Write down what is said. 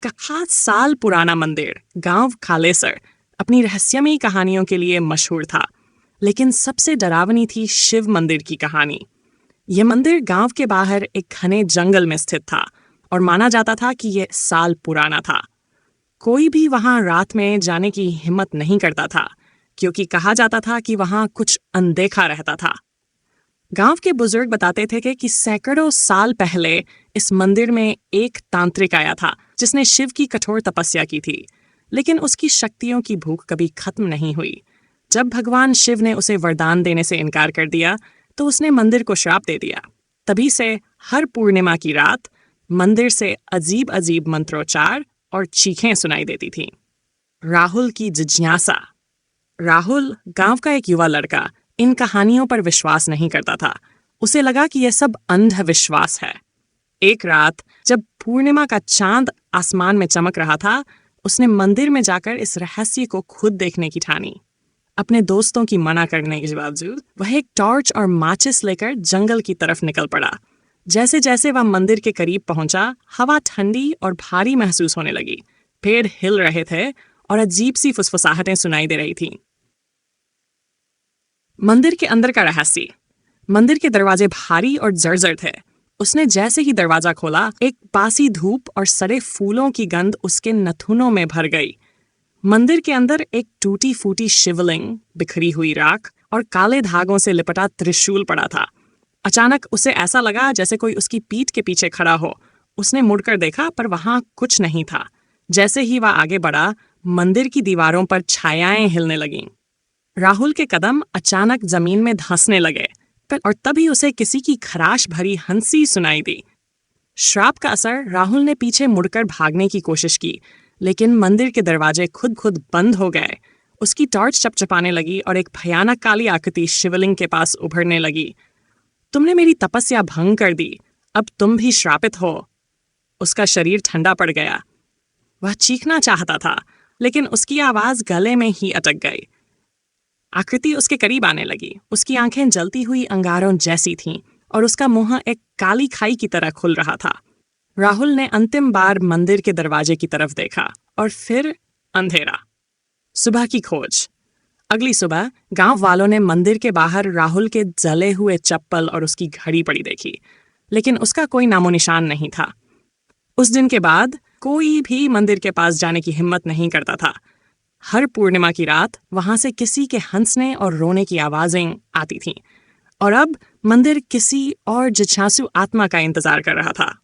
खास साल पुराना मंदिर गांव खालेसर अपनी रहस्यमयी कहानियों के लिए मशहूर था, लेकिन सबसे डरावनी थी शिव मंदिर की कहानी। यह मंदिर गांव के बाहर एक घने जंगल में स्थित था और माना जाता था कि यह साल पुराना था। कोई भी वहां रात में जाने की हिम्मत नहीं करता था, क्योंकि कहा जाता था कि वहां कुछ अनदेखा रहता था। गांव के बुजुर्ग बताते थे कि सैकड़ों साल पहले इस मंदिर में एक तांत्रिक आया था जिसने शिव की कठोर तपस्या की थी, लेकिन उसकी शक्तियों की भूख कभी खत्म नहीं हुई। जब भगवान शिव ने उसे वरदान देने से इनकार कर दिया तो उसने मंदिर को श्राप दे दिया। तभी से हर पूर्णिमा की रात मंदिर से अजीब अजीब मंत्रोच्चार और चीखें सुनाई देती थीं। राहुल की जिज्ञासा। राहुल, गांव का एक युवा लड़का, इन कहानियों पर विश्वास नहीं करता था। उसे लगा कि यह सब अंधविश्वास है। एक रात जब पूर्णिमा का चांद आसमान में चमक रहा था, उसने मंदिर में जाकर इस रहस्य को खुद देखने की ठानी। अपने दोस्तों की मना करने के बावजूद वह एक टॉर्च और माचिस लेकर जंगल की तरफ निकल पड़ा। जैसे जैसे वह मंदिर के करीब पहुंचा, हवा ठंडी और भारी महसूस होने लगी। पेड़ हिल रहे थे और अजीब सी फुसफुसाहटें सुनाई दे रही थीं। मंदिर के अंदर का रहस्य। मंदिर के दरवाजे भारी और जर्जर थे। उसने जैसे ही दरवाजा खोला, एक बासी धूप और सड़े फूलों की गंध उसके नथुनों में भर गई। मंदिर के अंदर एक टूटी फूटी शिवलिंग, बिखरी हुई राख और काले धागों से लिपटा त्रिशूल पड़ा था। अचानक उसे ऐसा लगा जैसे कोई उसकी पीठ के पीछे खड़ा हो। उसने मुड़कर देखा, पर वहां कुछ नहीं था। जैसे ही वह आगे बढ़ा, मंदिर की दीवारों पर छायाएं हिलने लगीं। राहुल के कदम अचानक जमीन में धंसने लगे, और तभी उसे किसी की खराश भरी हंसी सुनाई दी। श्राप का असर, राहुल ने पीछे मुड़कर भागने की कोशिश की, लेकिन मंदिर के दरवाजे खुद बंद हो गए। उसकी टॉर्च चपचपाने लगी और एक भयानक काली आकृति शिवलिंग के पास उभरने लगी। तुमने मेरी तपस्या भंग कर दी, अब तुम भी श्रापित हो। उसका शरीर ठंडा पड़ गया। वह चीखना चाहता था, लेकिन उसकी आवाज गले में ही अटक गई। आकृति उसके करीब आने लगी। उसकी आंखें जलती हुई अंगारों जैसी थीं और उसका मुंह एक काली खाई की तरह खुल रहा था। राहुल ने अंतिम बार मंदिर के दरवाजे की तरफ देखा और फिर अंधेरा। सुबह की खोज। अगली सुबह गांव वालों ने मंदिर के बाहर राहुल के जले हुए चप्पल और उसकी घड़ी पड़ी देखी, लेकिन उसका कोई नामो निशान नहीं था। उस दिन के बाद कोई भी मंदिर के पास जाने की हिम्मत नहीं करता था। हर पूर्णिमा की रात वहां से किसी के हंसने और रोने की आवाजें आती थीं, और अब मंदिर किसी और जिज्ञासु आत्मा का इंतजार कर रहा था।